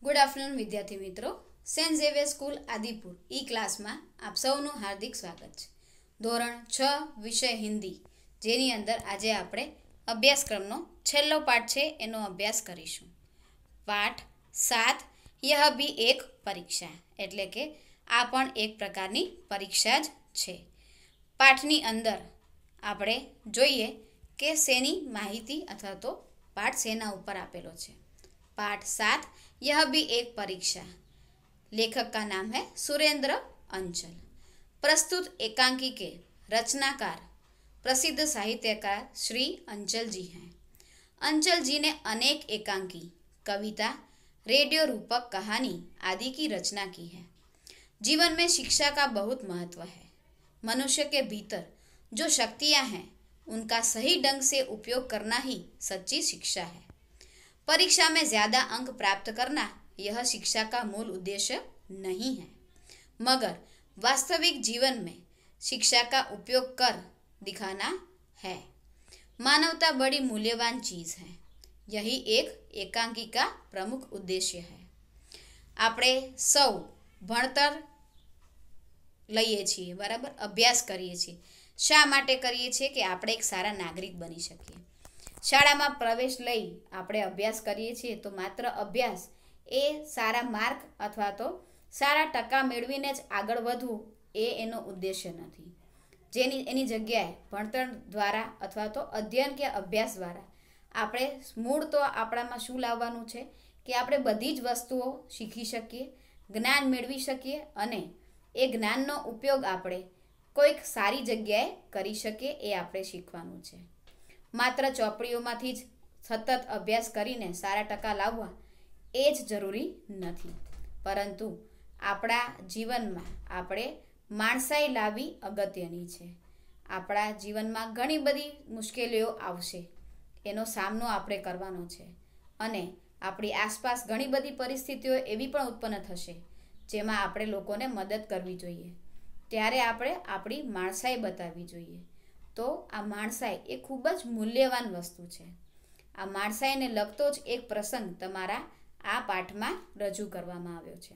Good afternoon विद्यार्थी मित्रों। Saint Xavier school Adipur ई class में आप सौनु हार्दिक स्वागत है। धोरण 6 विषय हिंदी जेनी अंदर आज आपणे अभ्यासक्रमनो छेल्लो पाठ है एनो अभ्यास करीशुं। पाठ 7 यह भी एक परीक्षा एटले के आ पण एक प्रकारनी परीक्षा ज छे। पाठनी अंदर आपणे जोईए के सेनी माहिती अथवा तो पाठ सेना उपर आपेलो छे। पाठ 7 यह भी एक परीक्षा। लेखक का नाम है सुरेंद्र अंचल। प्रस्तुत एकांकी के रचनाकार प्रसिद्ध साहित्यकार श्री अंचल जी हैं। अंचल जी ने अनेक एकांकी, कविता, रेडियो रूपक कहानी आदि की रचना की है। जीवन में शिक्षा का बहुत महत्व है। मनुष्य के भीतर जो शक्तियां हैं उनका सही ढंग से उपयोग करना ही सच्ची शिक्षा है। परीक्षा में ज्यादा अंक प्राप्त करना यह शिक्षा का मूल उद्देश्य नहीं है, मगर वास्तविक जीवन में शिक्षा का उपयोग कर दिखाना है। मानवता बड़ी मूल्यवान चीज है, यही एक एकांकी का प्रमुख उद्देश्य है। આપણે સૌ ભણતર લઈએ છીએ, બરાબર, અભ્યાસ કરીએ છીએ। શા માટે કરીએ છીએ? કે આપણે એક સારા નાગરિક બની શકીએ। શાળામાં પ્રવેશ લઈ આપણે અભ્યાસ કરીએ છીએ તો માત્ર અભ્યાસ એ સારા માર્ક અથવા તો સારા ટકા મેળવીને જ આગળ વધવું એ એનો ઉદ્દેશ્ય નથી। એની જગ્યાએ ભણતર દ્વારા અથવા તો અધ્યયન કે અભ્યાસ દ્વારા આપણે મૂળ તો આપણામાં શું લાવવાનું છે કે આપણે બધી જ વસ્તુઓ શીખી શકીએ, જ્ઞાન મેળવી શકીએ અને એ જ્ઞાનનો ઉપયોગ આપણે કોઈક સારી જગ્યાએ કરી શકીએ એ આપણે શીખવાનું છે। માત્ર ચોપડીઓમાંથી જ સતત અભ્યાસ કરીને સારા ટકા લાવવા એ જ જરૂરી નથી, પરંતુ આપણા જીવનમાં આપણે માણસાઈ લાવવી અગત્યની છે। આપણા જીવનમાં ઘણી બધી મુશ્કેલીઓ આવશે, એનો સામનો આપણે કરવાનો છે અને આપણી આસપાસ ઘણી બધી પરિસ્થિતિઓ એવી પણ ઉત્પન્ન થશે જેમાં આપણે લોકોને મદદ કરવી જોઈએ। ત્યારે આપણે આપણી માણસાઈ બતાવવી જોઈએ। તો આ માણસાઈ એ ખૂબ જ મૂલ્યવાન વસ્તુ છે। આ માણસાઈને લગતો જ એક પ્રસંગ તમારા આ પાઠમાં રજૂ કરવામાં આવ્યો છે।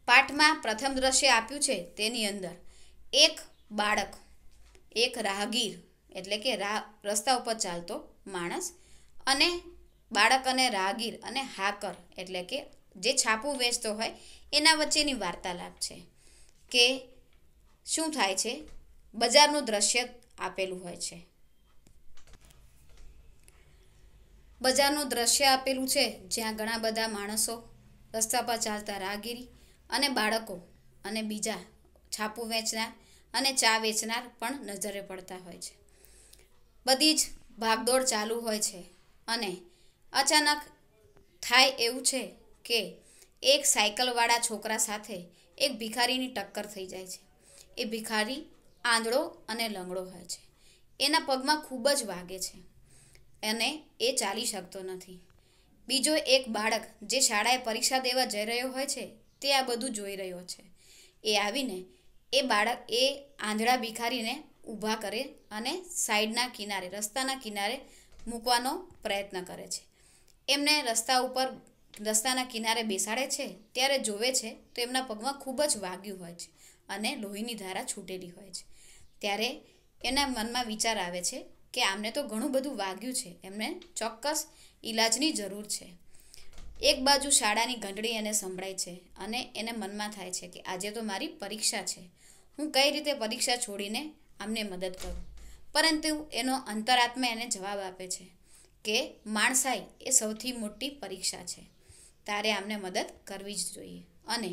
પાઠમાં પ્રથમ દ્રશ્ય આપ્યું છે તેની અંદર એક બાળક, એક રાહગીર એટલે કે રસ્તા ઉપર ચાલતો માણસ અને બાળક અને રાહગીર અને હાકર એટલે કે જે છાપું વેચતો હોય એના વચ્ચેની વાર્તાલાપ છે કે શું થાય છે। બજારનું દ્રશ્ય આપેલું હોય છે। બજારનું દ્રશ્ય આપેલું છે જ્યાં ઘણા બધા માણસો, રસ્તા પર ચાલતા રાહગીરી અને બાળકો અને બીજા છાપું વેચનાર અને ચા વેચનાર પણ નજરે પડતા હોય છે। બધી જ ભાગદોડ ચાલુ હોય છે અને અચાનક થાય એવું છે કે એક સાયકલવાળા છોકરા સાથે એક ભિખારીની ટક્કર થઈ જાય છે। એ ભિખારી આંધળો અને લંગડો હોય છે, એના પગમાં ખૂબ જ વાગે છે અને એ ચાલી શકતો નથી। બીજો એક બાળક જે શાળાએ પરીક્ષા દેવા જઈ રહ્યો હોય છે તે આ બધું જોઈ રહ્યો છે। એ આવીને એ બાળક એ આંધળા ભિખારીને ઊભા કરે અને સાઈડના કિનારે, રસ્તાના કિનારે મૂકવાનો પ્રયત્ન કરે છે। એમને રસ્તાના કિનારે બેસાડે છે ત્યારે જોવે છે તો એમના પગમાં ખૂબ જ વાગ્યું હોય છે અને લોહીની ધારા છૂટેલી હોય છે। ત્યારે એના મનમાં વિચાર આવે છે કે આમને તો ઘણું બધું વાગ્યું છે, એમને ચોક્કસ ઈલાજની જરૂર છે। એક બાજુ શાળાની ઘંટડી એને સંભળાય છે અને એને મનમાં થાય છે કે આજે તો મારી પરીક્ષા છે, હું કઈ રીતે પરીક્ષા છોડીને આમને મદદ કરું। પરંતુ એનો અંતરાત્મા એને જવાબ આપે છે કે માણસાઈ એ સૌથી મોટી પરીક્ષા છે, તારે આમને મદદ કરવી જ જોઈએ। અને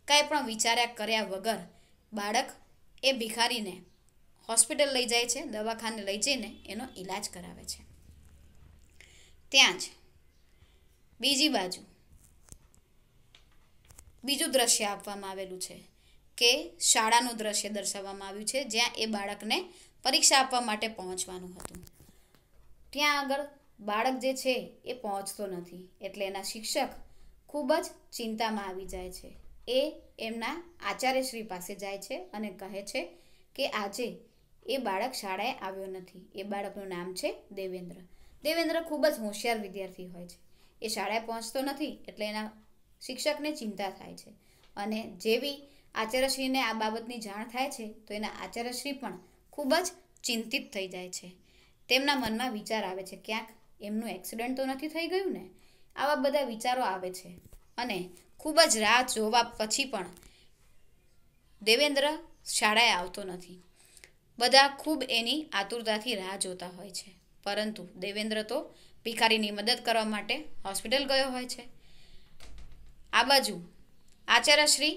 કાંઈ પણ વિચાર્યા કર્યા વગર બાળક એ ભિખારીને હોસ્પિટલ લઈ જાય છે, દવાખાને લઈ જઈને એનો ઈલાજ કરાવે છે। ત્યાં જ બીજી બાજુ બીજું દ્રશ્ય આપવામાં આવેલું છે કે શાળાનું દ્રશ્ય દર્શાવવામાં આવ્યું છે જ્યાં એ બાળકને પરીક્ષા આપવા માટે પહોંચવાનું હતું। ત્યાં આગળ બાળક જે છે એ પહોંચતો નથી એટલે એના શિક્ષક ખૂબ જ ચિંતામાં આવી જાય છે। એ એમના આચાર્યશ્રી પાસે જાય છે અને કહે છે કે આજે એ બાળક શાળાએ આવ્યો નથી। એ બાળકનું નામ છે દેવેન્દ્ર। દેવેન્દ્ર ખૂબ જ હોશિયાર વિદ્યાર્થી હોય છે। એ શાળાએ પહોંચતો નથી એટલે એના શિક્ષકને ચિંતા થાય છે અને જેવી આચાર્યશ્રીને આ બાબતની જાણ થાય છે તો એના આચાર્યશ્રી પણ ખૂબ જ ચિંતિત થઈ જાય છે. તેમના મનમાં વિચાર આવે છે, ક્યાંક એમનું એક્સિડન્ટ તો નથી થઈ ગયું ને? આવા બધા વિચારો આવે છે અને ખૂબ જ રાહ જોવા પછી પણ દેવેન્દ્ર શાળાએ આવતો નથી. બધા ખૂબ એની આતુરતાથી રાહ જોતા હોય છે, પરંતુ દેવેન્દ્ર તો ભિખારીની મદદ કરવા માટે હોસ્પિટલ ગયો હોય છે. આ બાજુ આચાર્યશ્રી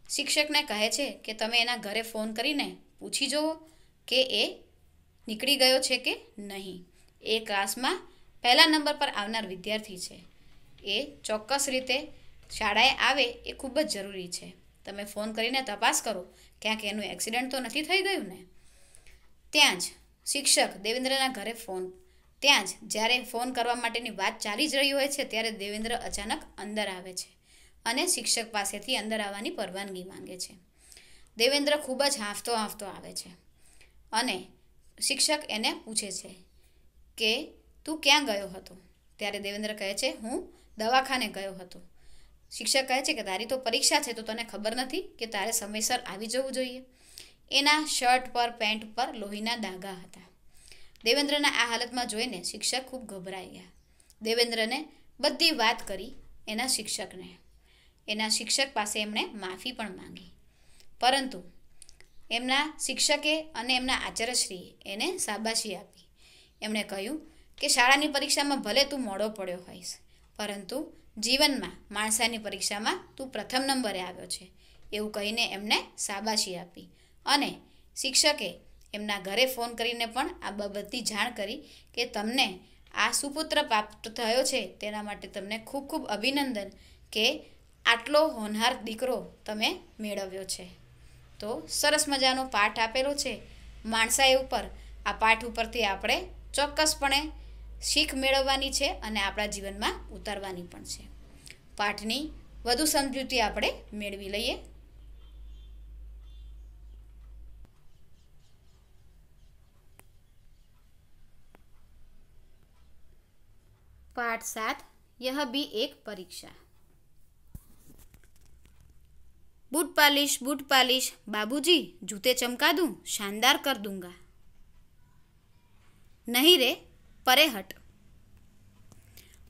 શિક્ષકને કહે છે કે તમે એના ઘરે ફોન કરીને પૂછી જુઓ કે એ નીકળી ગયો છે કે નહીં. એ ક્લાસમાં પહેલા નંબર પર આવનાર વિદ્યાર્થી છે. એ ચોક્કસ રીતે શાળાએ આવે એ ખૂબ જ જરૂરી છે. તમે ફોન કરીને તપાસ કરો, ક્યાંક એનું એક્સિડન્ટ તો નથી થઈ ગયું ને? ત્યાં જ શિક્ષક દેવેન્દ્રના ઘરે ત્યાં જ જ્યારે ફોન કરવા માટેની વાત ચાલી જ રહી હોય છે ત્યારે દેવેન્દ્ર અચાનક અંદર આવે છે અને શિક્ષક પાસેથી અંદર આવવાની પરવાનગી માંગે છે. દેવેન્દ્ર ખૂબ જ હાંફતો આવે છે અને શિક્ષક એને પૂછે છે કે તું ક્યાં ગયો હતો? ત્યારે દેવેન્દ્ર કહે છે, હું દવાખાને ગયો હતો. શિક્ષક કહે છે કે તારી તો પરીક્ષા છે તો તને ખબર નથી કે તારે સમયસર આવી જવું જોઈએ? એના શર્ટ પર પેન્ટ પર લોહીના ડાઘા હતા. દેવેન્દ્રના આ હાલતમાં જોઈને શિક્ષક ખૂબ ગભરાઈ ગયા. દેવેન્દ્રને બધી વાત કરી એના શિક્ષકને. એના શિક્ષક પાસે એમણે માફી પણ માંગી, પરંતુ એમના શિક્ષકે અને એમના આચાર્યશ્રીએ એને શાબાશી આપી. એમણે કહ્યું કે શાળાની પરીક્ષામાં ભલે તું મોડો પડ્યો હોઈશ, પરંતુ જીવનમાં માણસાની પરીક્ષામાં તું પ્રથમ નંબરે આવ્યો છે, એવું કહીને એમને શાબાશી આપી. અને શિક્ષકે એમના ઘરે ફોન કરીને પણ આ બાબતની જાણ કરી કે તમને આ સુપુત્ર પ્રાપ્ત થયો છે તેના માટે તમને ખૂબ ખૂબ અભિનંદન કે આટલો હોનહાર દીકરો તમે મેળવ્યો છે. તો સરસ મજાનો પાઠ આપેલો છે માણસાઈ ઉપર. આ પાઠ ઉપરથી આપણે ચોક્કસપણે શીખ મેળવવાની છે અને આપણા જીવનમાં ઉતારવાની પણ છે. પાઠની વધુ સમજૂતી આપણે મેળવી લઈએ. पाठ 7, यह भी एक परीक्षा। बूट पालिश बाबूजी, जूते चमका दूं, शानदार कर दूंगा। नहीं रे, परे हट,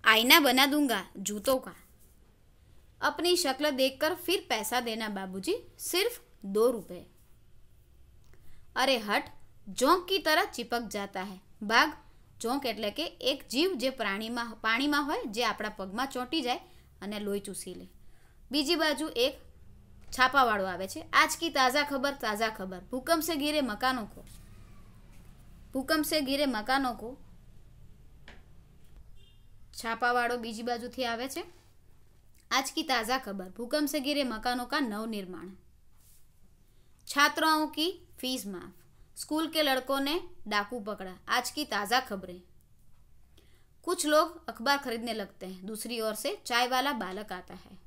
आईना बना दूंगा जूतों का। अपनी शक्ल देखकर फिर पैसा देना बाबूजी, सिर्फ 2 रुपए। अरे हट, जोंक की तरह चिपक जाता है, भाग। જોંક એટલે કે એક જીવ જે પાણીમાં હોય, જે આપણા પગમાં ચોંટી જાય અને લોહી ચૂસી લે. બીજી બાજુ એક છાપાવાળો આવે છે. આજ કી તાજા ખબર, ભૂકંપ સે ગીરે મકાનો કો. છાપાવાળો બીજી બાજુથી આવે છે. आज की ताज़ा खबर, भूकंप से गिरे मकानों का नवनिर्माण। छात्राओं की फीस माफ, स्कूल के लड़कों ने डाकू पकड़ा। आज की ताज़ा खबरें। कुछ लोग अखबार खरीदने लगते हैं, दूसरी ओर से चाय वाला बालक आता है।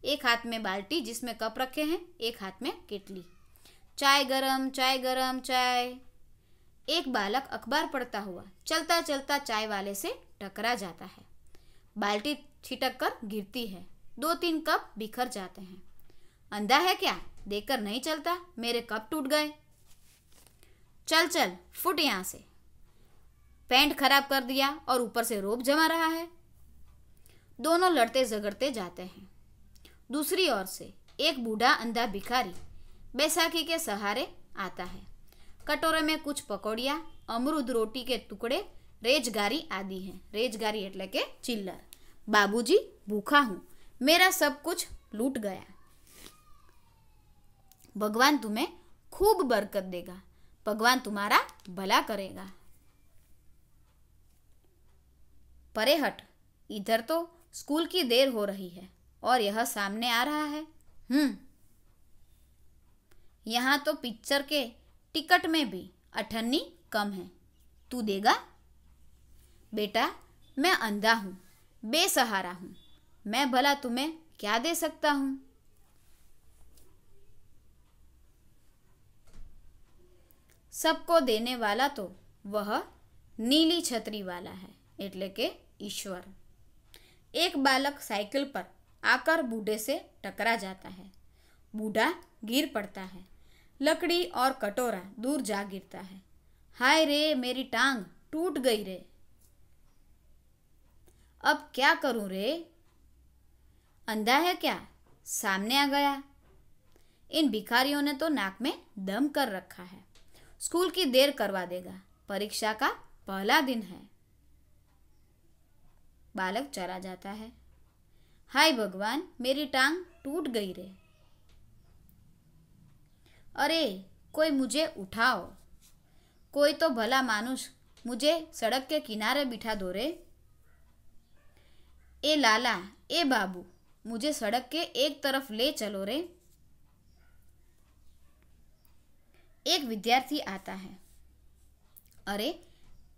एक हाथ में बाल्टी जिसमें कप रखे हैं, एक हाथ में केटली। चाय गरम चाय। एक बालक अखबार पढ़ता हुआ चलता चलता चाय वाले से टकरा जाता है। बाल्टी छिटक कर गिरती है, 2-3 कप बिखर जाते हैं। अंधा है क्या, देखकर नहीं चलता, मेरे कप टूट गए। चल फुट यहाँ से, पैंट खराब कर दिया और ऊपर से रोब जमा रहा है। दोनों लड़ते झगड़ते जाते हैं। दूसरी ओर से एक बूढ़ा अंधा भिखारी बैसाखी के सहारे आता है। कटोरे में कुछ पकौड़िया, अमरूद, रोटी के टुकड़े, रेजगारी आदि हैं। रेजगारी એટલે કે चिल्लर। बाबूजी भूखा हूँ, मेरा सब कुछ लूट गया। भगवान तुम्हें खूब बरकत देगा, भगवान तुम्हारा भला करेगा। परे हट, इधर तो स्कूल की देर हो रही है और यह सामने आ रहा है। यहाँ तो पिक्चर के टिकट में भी 98 कम है, तू देगा? बेटा, मैं अंधा हूँ, बेसहारा हूँ, मैं भला तुम्हें क्या दे सकता हूँ? सबको देने वाला तो वह नीली छतरी वाला है एटले के ईश्वर। एक बालक साइकिल पर आकर बूढ़े से टकरा जाता है। बूढ़ा गिर पड़ता है। लकड़ी और कटोरा दूर जा गिरता है। हाय रे, मेरी टांग टूट गई रे। अब क्या करूं रे? अंधा है क्या? सामने आ गया। इन भिखारियों ने तो नाक में दम कर रखा है। स्कूल की देर करवा देगा। परीक्षा का पहला दिन है। बालक चला जाता है। हाय भगवान, मेरी टांग टूट गई रे। अरे, कोई मुझे उठाओ। कोई तो भला मानुष मुझे सड़क के किनारे बिठा दो रे। ए लाला, ए बाबू, मुझे सड़क के एक तरफ ले चलो रे। एक विद्यार्थी आता है। अरे,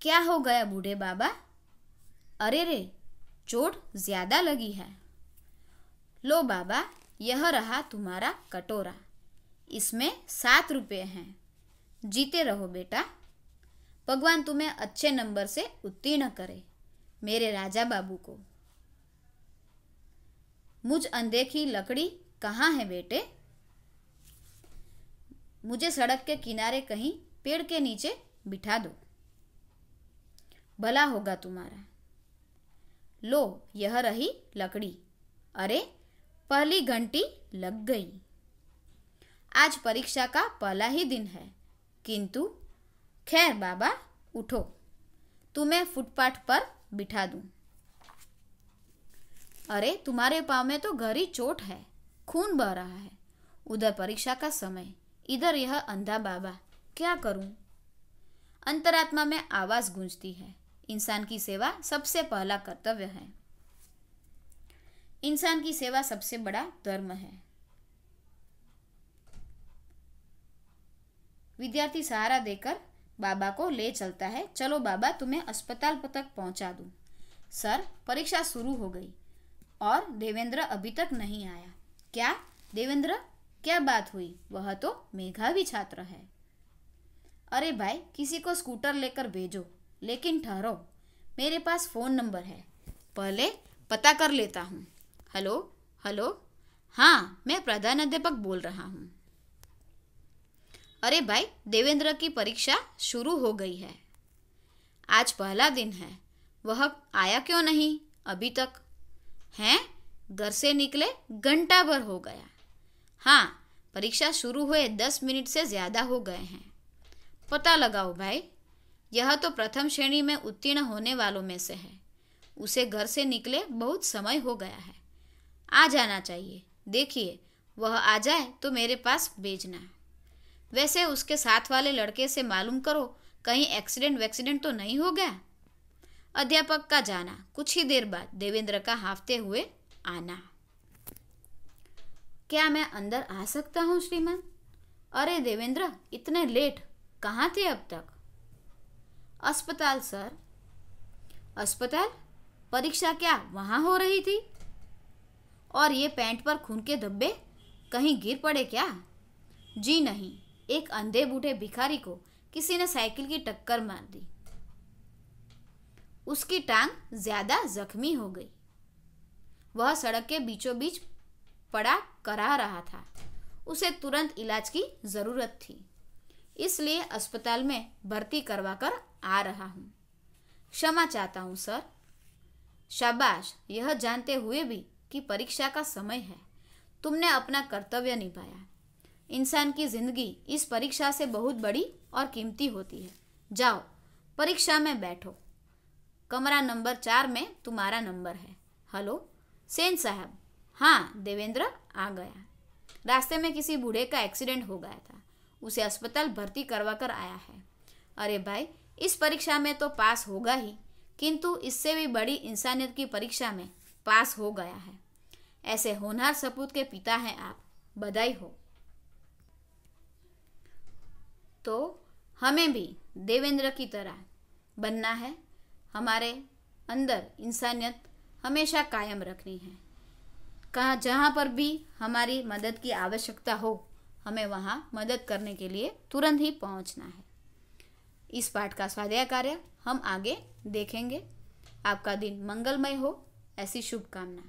क्या हो गया बूढ़े बाबा? अरे रे, चोट ज्यादा लगी है। लो बाबा, यह रहा तुम्हारा कटोरा। इसमें 7 रुपये हैं। जीते रहो बेटा। भगवान तुम्हें अच्छे नंबर से उत्तीर्ण करे, मेरे राजा बाबू को। मुझ अंधे की लकड़ी कहाँ है बेटे? मुझे सड़क के किनारे कहीं पेड़ के नीचे बिठा दो। भला होगा तुम्हारा। लो, यह रही लकड़ी। अरे, पहली घंटी लग गई। आज परीक्षा का पहला ही दिन है, किंतु खैर बाबा, उठो, तुम्हें फुटपाथ पर बिठा दूं। अरे, तुम्हारे पाँव में तो गहरी चोट है, खून बह रहा है। उधर परीक्षा का समय, इधर यह अंधा बाबा, क्या करूं? अंतरात्मा में आवाज गूंजती है, इंसान की सेवा सबसे पहला कर्तव्य है। इंसान की सेवा सबसे बड़ा धर्म है। विद्यार्थी सहारा देकर बाबा को ले चलता है। चलो बाबा, तुम्हें अस्पताल तक पहुंचा दूं। सर, परीक्षा शुरू हो गई और देवेंद्र अभी तक नहीं आया। क्या देवेंद्र, क्या बात हुई? वह तो मेधावी छात्र है। अरे भाई, किसी को स्कूटर लेकर भेजो। लेकिन ठहरो, मेरे पास फोन नंबर है, पहले पता कर लेता हूँ। हेलो हेलो, हाँ, मैं प्रधानाध्यापक बोल रहा हूँ। अरे भाई, देवेंद्र की परीक्षा शुरू हो गई है। आज पहला दिन है, वह आया क्यों नहीं अभी तक? हैं? घर से निकले घंटा भर हो गया। हाँ, परीक्षा शुरू हुए 10 मिनट से ज़्यादा हो गए हैं। पता लगाओ भाई, यह तो प्रथम श्रेणी में उत्तीर्ण होने वालों में से है। उसे घर से निकले बहुत समय हो गया है। आ जाना चाहिए। देखिए, वह आ जाए तो मेरे पास भेजना। वैसे उसके साथ वाले लड़के से मालूम करो, कहीं एक्सीडेंट तो नहीं हो गया। अध्यापक का जाना, कुछ ही देर बाद देवेंद्र का हांफते हुए आना। क्या मैं अंदर आ सकता हूँ श्रीमान? अरे देवेंद्र, इतने लेट, कहाँ थे अब तक? अस्पताल सर। अस्पताल? परीक्षा क्या वहाँ हो रही थी? और ये पैंट पर खून के धब्बे, कहीं गिर पड़े क्या? जी नहीं, एक अंधे बूढ़े भिखारी को किसी ने साइकिल की टक्कर मार दी। उसकी टांग ज्यादा जख्मी हो गई। वह सड़क के बीचों बीच पड़ा करा रहा था। उसे तुरंत इलाज की जरूरत थी, इसलिए अस्पताल में भर्ती करवा कर आ रहा हूँ। क्षमा चाहता हूँ सर। शाबाश, यह जानते हुए भी कि परीक्षा का समय है, तुमने अपना कर्तव्य निभाया। इंसान की जिंदगी इस परीक्षा से बहुत बड़ी और कीमती होती है। जाओ, परीक्षा में बैठो। कमरा नंबर 4 में तुम्हारा नंबर है। हेलो सेन साहब। हाँ, देवेंद्र आ गया। रास्ते में किसी बूढ़े का एक्सीडेंट हो गया था, उसे अस्पताल भर्ती करवा कर आया है। अरे भाई, इस परीक्षा में तो पास होगा ही, किंतु इससे भी बड़ी इंसानियत की परीक्षा में पास हो गया है। ऐसे होनहार सपूत के पिता हैं आप, बधाई हो। तो हमें भी देवेंद्र की तरह बनना है। हमारे अंदर इंसानियत हमेशा कायम रखनी है। कहाँ जहाँ पर भी हमारी मदद की आवश्यकता हो, हमें वहाँ मदद करने के लिए तुरंत ही पहुँचना है। इस पाठ का स्वाध्याय कार्य हम आगे देखेंगे। आपका दिन मंगलमय हो, ऐसी शुभकामना।